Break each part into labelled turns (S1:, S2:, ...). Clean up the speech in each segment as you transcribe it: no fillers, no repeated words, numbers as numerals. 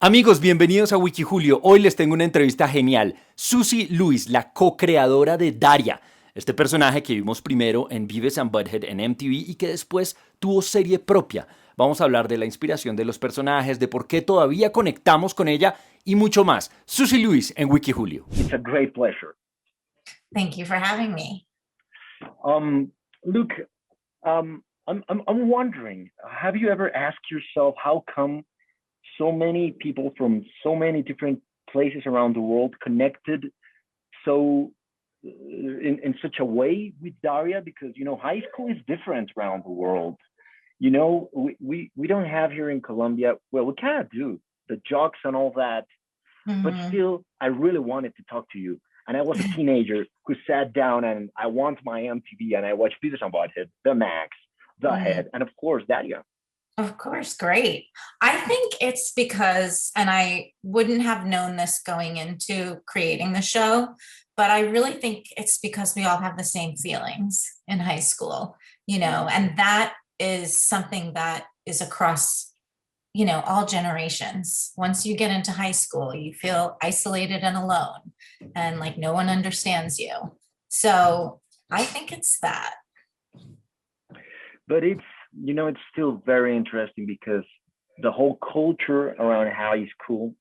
S1: Amigos, bienvenidos a Wikijulio. Hoy les tengo una entrevista genial. Susie Lewis, la co-creadora de Daria, este personaje que vimos primero en Beavis and Butt-Head en MTV y que después tuvo serie propia. Vamos a hablar de la inspiración de los personajes, de por qué todavía conectamos con ella y mucho más. Susie Lewis en Wikijulio.
S2: It's a great pleasure.
S3: Thank you for having me.
S2: Luke, I'm wondering, have you ever asked yourself how come so many people from so many different places around the world connected so in such a way with Daria? Because high school is different around the world. We don't have here in Colombia, well, we kind of do the jocks and all that, but still I really wanted to talk to you. And I was a teenager who sat down and I want my MTV and I watched Beavis and Butt-Head, The Max, The Head, and of course Daria.
S3: Of course, great. I think it's because, and I wouldn't have known this going into creating the show, but I really think it's because we all have the same feelings in high school, and that is something that is across, all generations. Once you get into high school, you feel isolated and alone and like no one understands you. So I think it's that.
S2: But it's still very interesting because the whole culture around high school,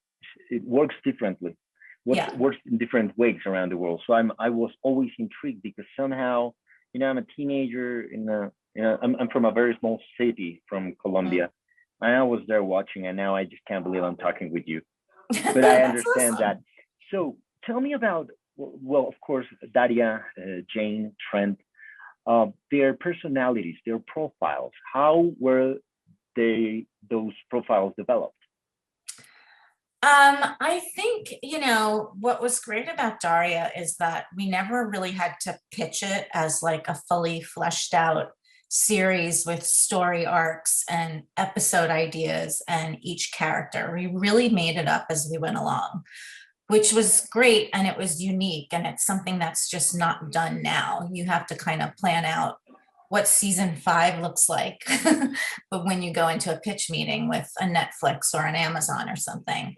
S2: it works differently. Works in different ways around the world. So I was always intrigued because somehow, I'm a teenager I'm from a very small city from Colombia. And I was there watching, and now I just can't believe I'm talking with you. But I understand
S3: awesome.
S2: that. So tell me about, well, of course, Daria, Jane, Trent, their personalities, their profiles. How were those profiles developed?
S3: I think, what was great about Daria is that we never really had to pitch it as like a fully fleshed out series with story arcs and episode ideas and each character. We really made it up as we went along, which was great, and it was unique, and it's something that's just not done now. You have to kind of plan out what season 5 looks like but when you go into a pitch meeting with a Netflix or an Amazon or something.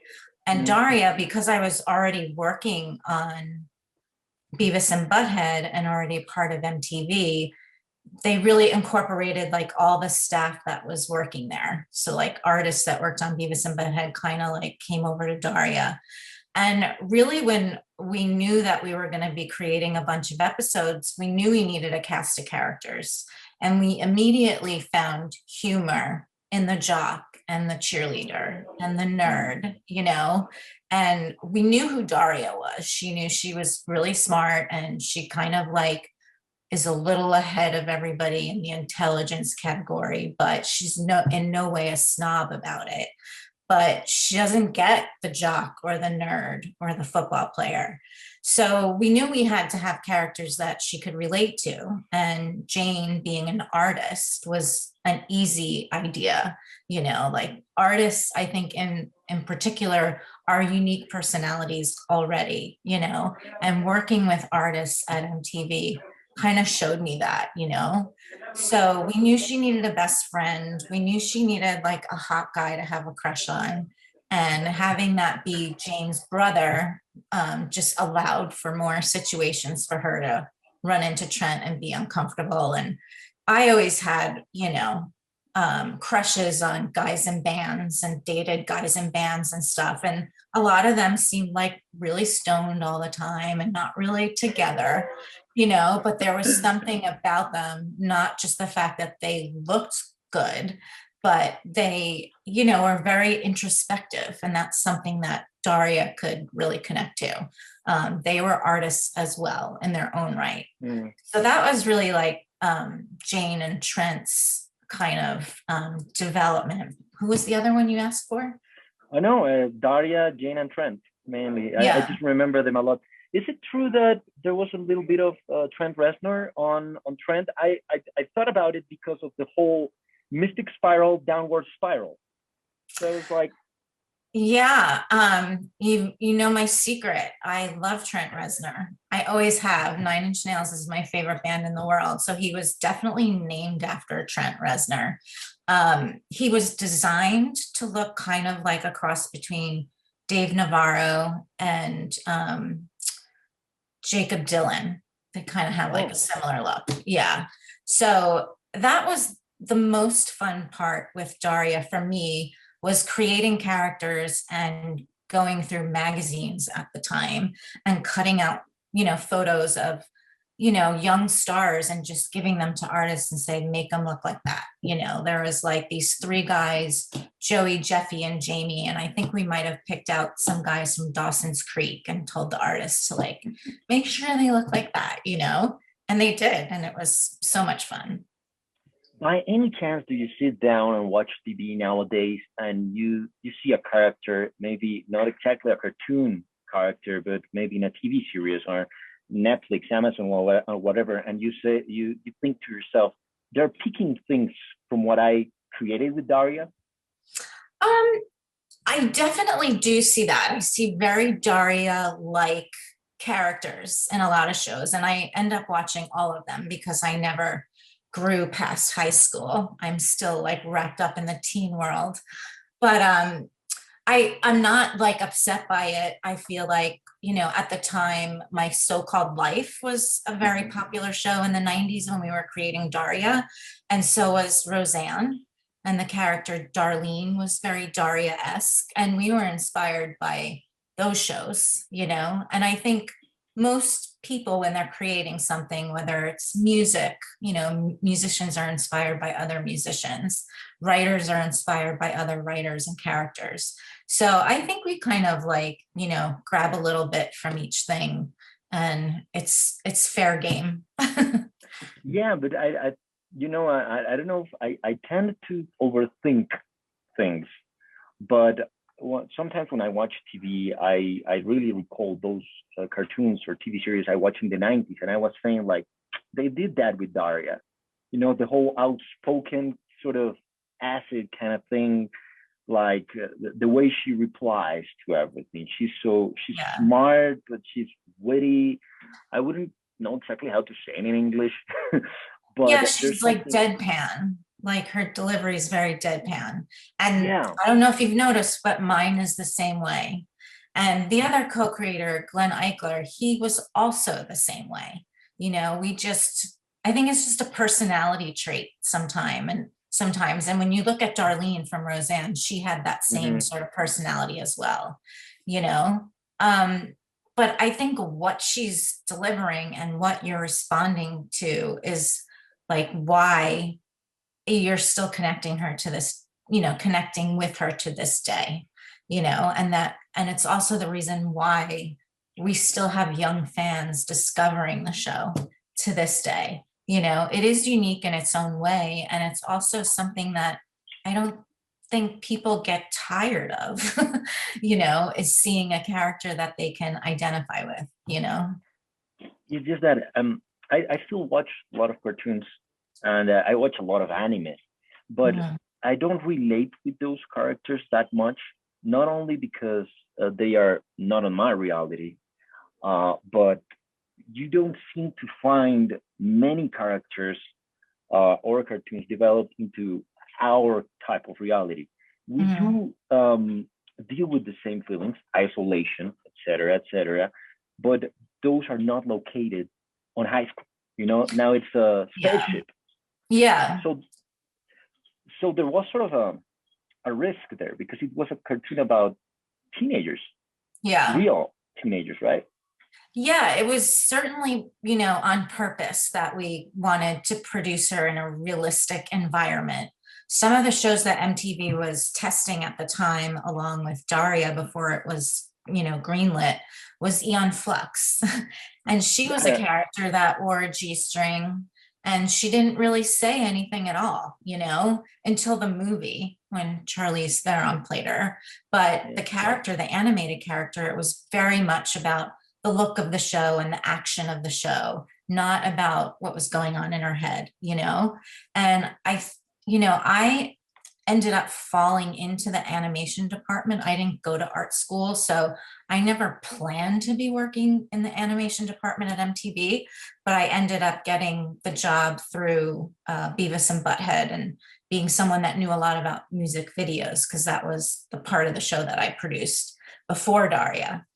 S3: And Daria, because I was already working on Beavis and Butt-Head and already part of MTV, they really incorporated like all the staff that was working there. So like artists that worked on Beavis and Butt-Head kind of like came over to Daria. And really, when we knew that we were going to be creating a bunch of episodes, we knew we needed a cast of characters. And we immediately found humor in the jock and the cheerleader and the nerd, and we knew who Daria was. She knew she was really smart, and she kind of like is a little ahead of everybody in the intelligence category, but she's in no way a snob about it. But she doesn't get the jock or the nerd or the football player. So we knew we had to have characters that she could relate to. And Jane, being an artist, was an easy idea. Like artists, I think in particular, are unique personalities already, and working with artists at MTV kind of showed me that, So we knew she needed a best friend. We knew she needed like a hot guy to have a crush on. And having that be Jane's brother just allowed for more situations for her to run into Trent and be uncomfortable. And I always had, crushes on guys in bands and dated guys in bands and stuff. And a lot of them seemed like really stoned all the time and not really together. But there was something about them, not just the fact that they looked good, but they, are very introspective. And that's something that Daria could really connect to. They were artists as well in their own right. So that was really like Jane and Trent's kind of development. Who was the other one you asked for?
S2: I know, Daria, Jane, and Trent, mainly.
S3: Yeah.
S2: I just remember them a lot. Is it true that there was a little bit of Trent Reznor on Trent? I thought about it because of the whole mystic spiral, downward spiral. So it's like,
S3: yeah, you know my secret. I love Trent Reznor. I always have. 9 Inch Nails is my favorite band in the world. So he was definitely named after Trent Reznor. He was designed to look kind of like a cross between Dave Navarro and Jacob Dylan. They kind of have like a similar look. Yeah. So that was the most fun part with Daria for me, was creating characters and going through magazines at the time and cutting out, photos of, young stars and just giving them to artists and say, make them look like that. There was like these three guys, Joey, Jeffy, and Jamie. And I think we might have picked out some guys from Dawson's Creek and told the artists to like, make sure they look like that, and they did. And it was so much fun.
S2: By any chance, do you sit down and watch TV nowadays and you see a character, maybe not exactly a cartoon character, but maybe in a TV series or Netflix, Amazon, or whatever, and you think to yourself, they're picking things from what I created with Daria?
S3: I definitely do see that. I see very Daria-like characters in a lot of shows, and I end up watching all of them because I never grew past high school. I'm still like wrapped up in the teen world, but I'm not like upset by it. I feel like, at the time, My So-Called Life was a very popular show in the 90s when we were creating Daria. And so was Roseanne. And the character Darlene was very Daria-esque. And we were inspired by those shows, And I think most people, when they're creating something, whether it's music, musicians are inspired by other musicians, writers are inspired by other writers and characters. So I think we kind of like, grab a little bit from each thing, and it's fair game.
S2: Yeah, but I don't know if I tend to overthink things, but sometimes when I watch TV, I really recall those cartoons or TV series I watched in the 90s. And I was saying, like, they did that with Daria. The whole outspoken sort of acid kind of thing, like the way she replies to everything. She's smart, but she's witty. I wouldn't know exactly how to say it in English. But
S3: yeah, she's like deadpan. Like her delivery is very deadpan. And
S2: yeah.
S3: I don't know if you've noticed, but mine is the same way. And the other co-creator, Glenn Eichler, he was also the same way. I think it's just a personality trait sometimes. And when you look at Darlene from Roseanne, she had that same sort of personality as well, but I think what she's delivering and what you're responding to is like why you're still connecting with her to this day, and it's also the reason why we still have young fans discovering the show to this day. It is unique in its own way, and it's also something that I don't think people get tired of, is seeing a character that they can identify with.
S2: It's just that I still watch a lot of cartoons, and I watch a lot of anime, but I don't relate with those characters that much, not only because they are not on my reality, but you don't seem to find many characters or cartoons developed into our type of reality. We do deal with the same feelings, isolation, etc., but those are not located on high school. Now it's a spaceship.
S3: Yeah.
S2: So there was sort of a risk there because it was a cartoon about teenagers.
S3: Yeah.
S2: Real teenagers, right?
S3: Yeah, it was certainly, on purpose that we wanted to produce her in a realistic environment. Some of the shows that MTV was testing at the time, along with Daria before it was, greenlit, was Eon Flux. And she was a character that wore a G-string, and she didn't really say anything at all, until the movie when Charlize Theron played her. But the character, the animated character, it was very much about the look of the show and the action of the show, not about what was going on in her head, And I ended up falling into the animation department. I didn't go to art school, so I never planned to be working in the animation department at MTV, but I ended up getting the job through Beavis and Butt-Head and being someone that knew a lot about music videos, because that was the part of the show that I produced before Daria.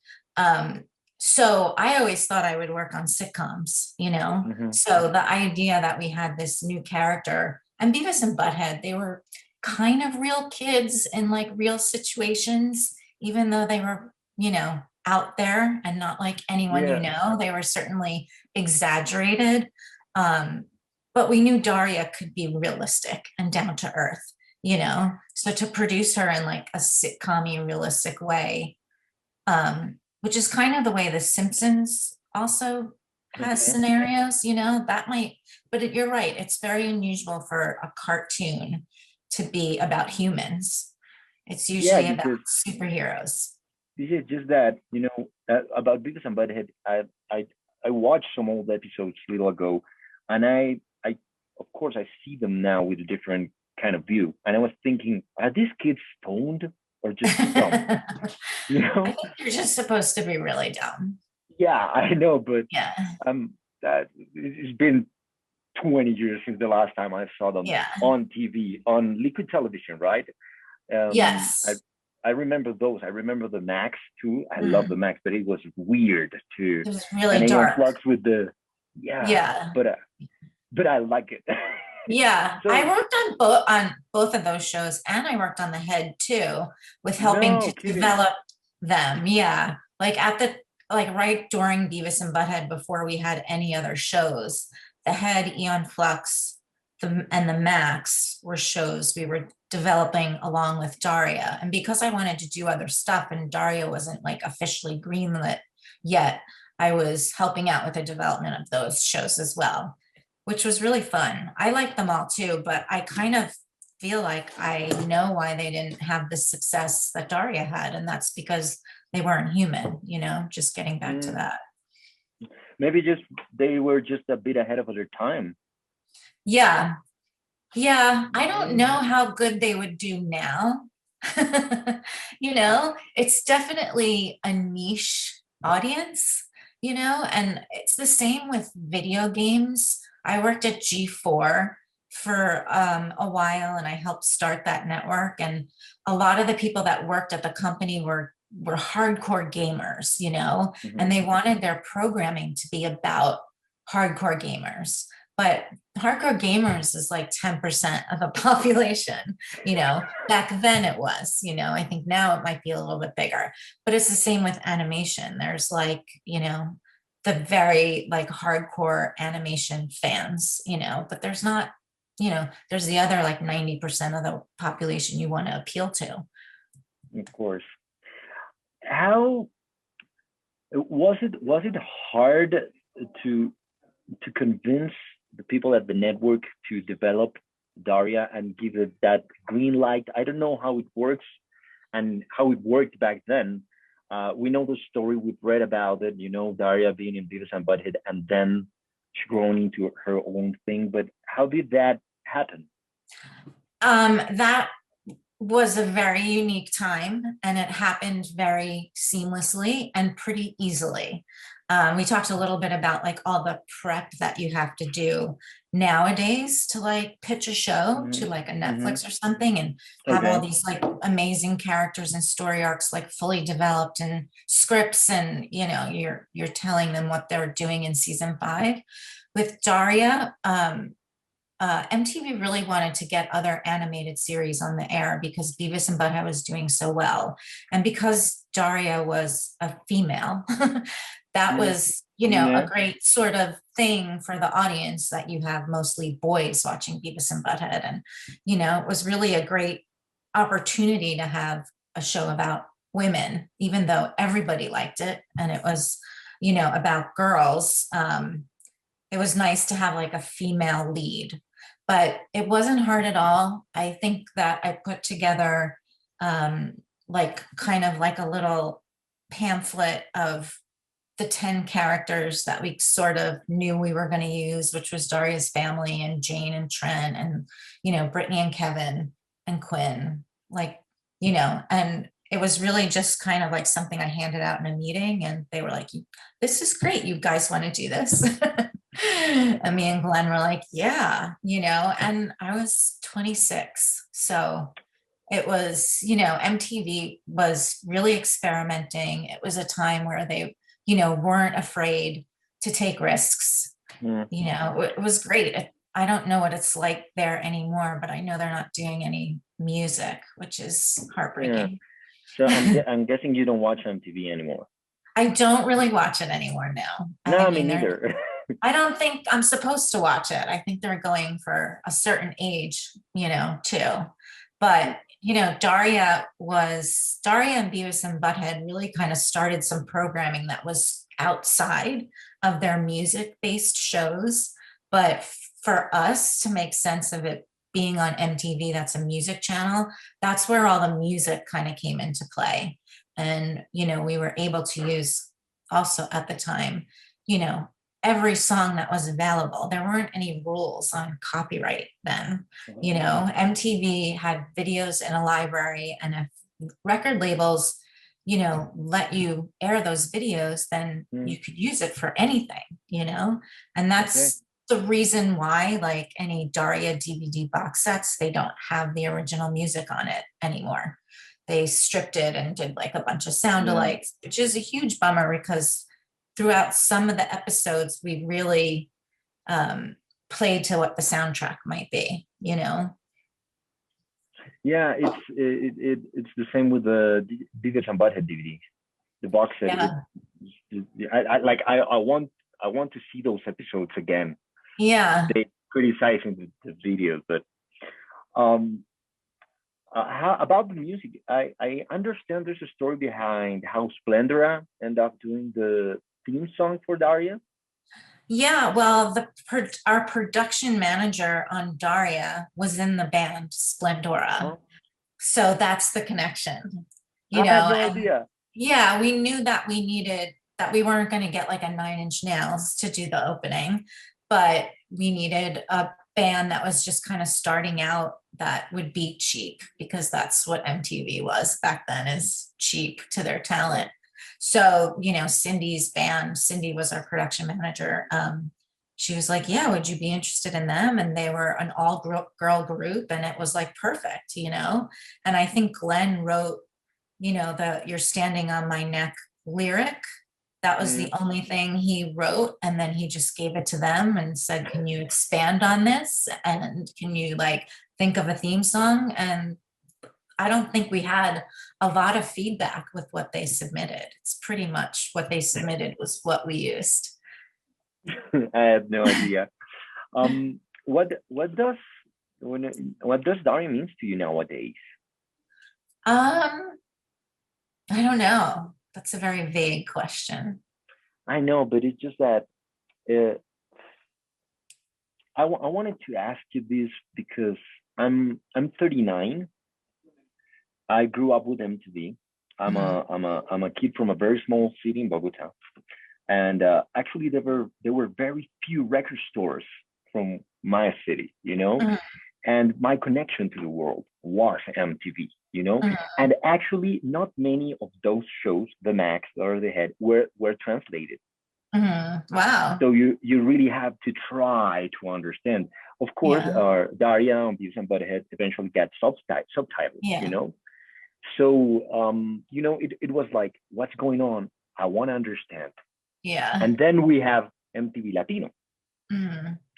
S3: So I always thought I would work on sitcoms, you know? So the idea that we had this new character, and Beavis and Butthead, they were kind of real kids in like real situations, even though they were, you know, out there and not like anyone you
S2: Yeah.
S3: know. They were certainly exaggerated. But we knew Daria could be realistic and down to earth, you know? So to produce her in like a sitcom-y, realistic way, which is kind of the way The Simpsons also has
S2: Okay.
S3: scenarios, you know, that might, but you're right, it's very unusual for a cartoon to be about humans. It's
S2: Yeah,
S3: usually about
S2: because
S3: superheroes.
S2: this is just that, you know, about Beavis and Butthead. I watched some old episodes a little ago, and I of course I see them now with a different kind of view. And I was thinking, are these kids stoned or just dumb? You
S3: I
S2: know?
S3: think you're just supposed to be really dumb.
S2: Yeah, I know, but
S3: Yeah.
S2: it's been 20 years since the last time I saw them
S3: Yeah.
S2: on TV, on liquid television, right? I
S3: Yes.
S2: I remember those. I remember the Max too. I love the
S3: Mm.
S2: Max, but it was weird too.
S3: It was
S2: And
S3: really
S2: Aeon
S3: dark.
S2: Flux with the yeah,
S3: Yeah.
S2: but I like it.
S3: Yeah. I
S2: So
S3: worked on both of those shows, and I worked on The Head too, with helping
S2: no
S3: to
S2: kidding.
S3: develop them. Yeah. Like at the like right during Beavis and Butthead, before we had any other shows, The Head, Aeon Flux, and the Max were shows we were developing along with Daria. And because I wanted to do other stuff and Daria wasn't like officially greenlit yet, I was helping out with the development of those shows as well, which was really fun. I like them all too, but I kind of feel like I know why they didn't have the success that Daria had. And that's because they weren't human, you know, just getting back to
S2: Mm,
S3: that.
S2: maybe just they were just a bit ahead of their time.
S3: Yeah. Yeah. I don't know
S2: Mm,
S3: how good they would do now. You know, it's definitely a niche audience, you know, and it's the same with video games. I worked at G4 for a while, and I helped start that network. And a lot of the people that worked at the company were hardcore gamers, you know, and
S2: mhm.
S3: they wanted their programming to be about hardcore gamers. But hardcore gamers is like 10% of the population, you know. Back then it was, you know. I think now it might be a little bit bigger, but it's the same with animation. There's like, you know, the very like hardcore animation fans, you know, but there's not, you know, there's the other like 90% of the population you want to appeal to.
S2: Of course. How was it hard to convince the people at the network to develop Daria and give it that green light? I don't know how it works and how it worked back then. We know the story, we've read about it, you know, Daria being in Beavis and Butthead, and then she grown into her own thing. But how did that happen?
S3: That was a very unique time, and it happened very seamlessly and pretty easily. We talked a little bit about like all the prep that you have to do nowadays to like pitch a show
S2: Mm-hmm.
S3: to like a
S2: Mm-hmm.
S3: Netflix or something, and have all
S2: Okay.
S3: these like amazing characters and story arcs like fully developed and scripts, and you know, you're telling them what they're doing in season 5. With Daria, MTV really wanted to get other animated series on the air because Beavis and Butthead was doing so well. And because Daria was a female, that
S2: Yeah.
S3: was, you know, a
S2: Yeah.
S3: great sort of thing for the audience, that you have mostly boys watching Beavis and Butthead. And, you know, it was really a great opportunity to have a show about women, even though everybody liked it. And it was, you know, about girls. It was nice to have like a female lead, but it wasn't hard at all. I think that I put together um, like kind of like a little pamphlet of the 10 characters that we sort of knew we were going to use, which was Daria's family and Jane and Trent and, you know, Brittany and Kevin and Quinn, like, you know, and it was really just kind of like something I handed out in a meeting, and they were like, this is great. You guys want to do this? And me and Glenn were like, yeah, and I was 26. So it was, MTV was really experimenting. It was a time where they, weren't afraid to take risks.
S2: Mm.
S3: It was great. I don't know what it's like there anymore, but I know they're not doing any music, which is
S2: Yeah.
S3: heartbreaking.
S2: So I'm guessing you don't watch MTV anymore.
S3: I don't really watch it anymore now.
S2: No,
S3: I
S2: me
S3: mean,
S2: neither.
S3: I don't think I'm supposed to watch it. I think they're going for a certain age, too. But, Daria and Beavis and Butthead really kind of started some programming that was outside of their music-based shows. But for us to make sense of it being on MTV, that's a music channel, that's where all the music kind of came into play. And, we were able to use also at the time, every song that was available. There weren't any rules on copyright then. MTV had videos in a library, and if record labels, let you air those videos, then you could use it for anything. And that's the reason why, like any Daria DVD box sets, they don't have the original music on it anymore. They stripped it and did like a bunch of sound alikes, which is a huge bummer because throughout some of the episodes, we really played to what the soundtrack might be,
S2: Yeah, it's the same with the Beavis and Butthead DVD, the box set.
S3: Yeah.
S2: I want to see those episodes again.
S3: Yeah.
S2: They criticizing the videos, but how about the music? I understand there's a story behind how Splendora ended up doing the theme song for Daria.
S3: Yeah, well, our production manager on Daria was in the band Splendora.
S2: Huh?
S3: So that's the connection,
S2: I had no idea.
S3: Yeah, we knew that we weren't going to get like a 9-inch Nails to do the opening, but we needed a band that was just kind of starting out that would be cheap, because that's what MTV was back then, is cheap to their talent. So, Cindy's band, Cindy was our production manager. She was like, yeah, would you be interested in them? And they were an all-girl group, and it was like perfect, And I think Glenn wrote, the "You're Standing on My Neck" lyric. That was the only thing he wrote. And then he just gave it to them and said, can you expand on this? And can you think of a theme song? And I don't think we had a lot of feedback with what they submitted. It's pretty much what they submitted was what we used.
S2: I have no idea. What does Daria means to you nowadays?
S3: I don't know. That's a very vague question.
S2: I know, but it's just that I wanted to ask you this because I'm 39. I grew up with MTV. I'm a kid from a very small city in Bogota, and actually there were very few record stores from my city, and my connection to the world was MTV, and actually not many of those shows, the Max or the Head, were translated.
S3: Wow.
S2: So you really have to try to understand. Of course, Daria and Beavis and Butt-Head eventually got subtitles, So, it was like, what's going on? I want to understand.
S3: Yeah.
S2: And then we have MTV Latino,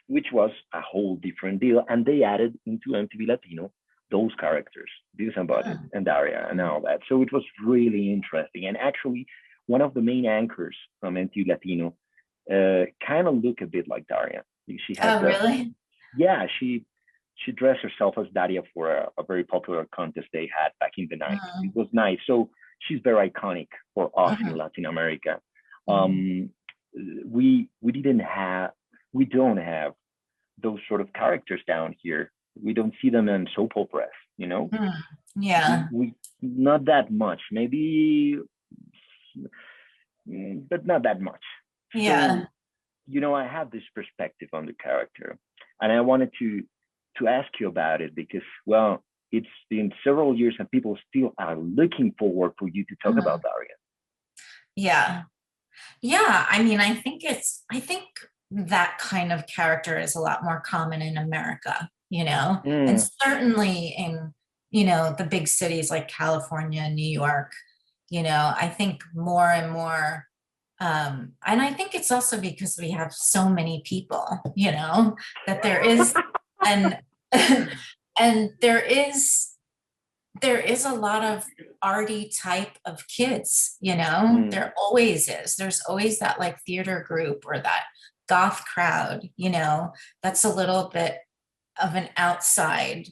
S2: which was a whole different deal. And they added into MTV Latino those characters, Beavis and Butt-Head and Daria and all that. So it was really interesting. And actually, one of the main anchors from MTV Latino kind of looked a bit like Daria. She had
S3: really?
S2: Yeah, she dressed herself as Daria for a very popular contest they had back in the 90s. It was nice. So she's very iconic for us in Latin America. We don't have those sort of characters down here. We don't see them in soap operas,
S3: Yeah.
S2: We not that much, maybe, but not that much.
S3: Yeah.
S2: So, I have this perspective on the character, and I wanted to ask you about it because, well, it's been several years and people still are looking forward for you to talk about Daria.
S3: Yeah. I mean, I think that kind of character is a lot more common in America, and
S2: Mm.
S3: certainly in, the big cities like California and New York, I think more and more, and I think it's also because we have so many people, that there is, and, and there is a lot of arty type of kids,
S2: Mm.
S3: there always is. There's always that like theater group or that goth crowd, that's a little bit of an outside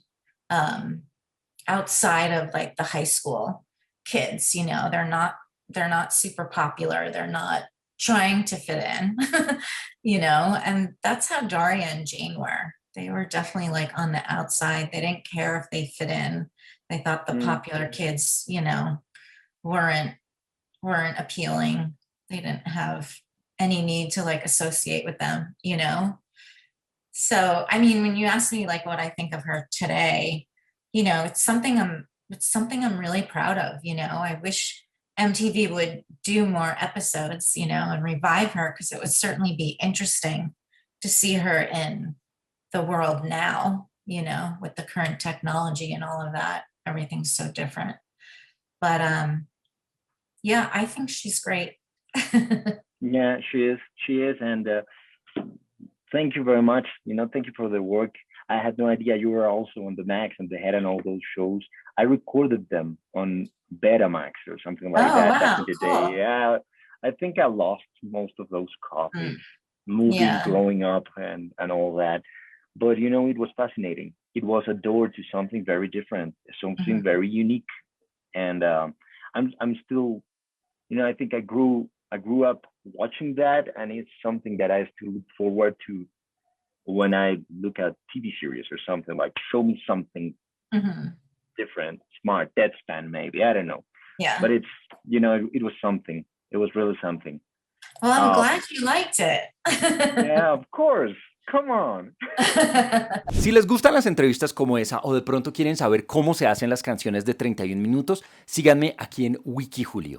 S3: of like the high school kids, they're not super popular. They're not trying to fit in, and that's how Daria and Jane were. They were definitely like on the outside. They didn't care if they fit in. They thought the
S2: Mm.
S3: popular kids, weren't weren't appealing. They didn't have any need to like associate with them, So, I mean, when you ask me like what I think of her today, it's something I'm really proud of, I wish MTV would do more episodes, and revive her, because it would certainly be interesting to see her in the world now, with the current technology and all of that. Everything's so different. But yeah, I think she's great.
S2: Yeah, she is. She is. And thank you very much. Thank you for the work. I had no idea you were also on the Max and the Head and all those shows. I recorded them on Betamax or something like
S3: Oh,
S2: that back
S3: wow,
S2: in the
S3: cool.
S2: day. Yeah, I think I lost most of those copies,
S3: Mm,
S2: moving,
S3: yeah.
S2: growing up, and all that. But it was fascinating. It was a door to something very different, something
S3: Mhm.
S2: very unique. And I'm still, I think I grew up watching that, and it's something that I still look forward to when I look at TV series or something like show me something
S3: Mhm.
S2: different, smart, Deadpan maybe, I don't know, but
S3: Yeah.
S2: it was something. It was really something.
S3: Well, I'm
S2: Uh,
S3: glad you liked it.
S2: yeah, of course. Come on.
S1: Si les gustan las entrevistas como esa o de pronto quieren saber cómo se hacen las canciones de 31 minutos, síganme aquí en Wikijulio.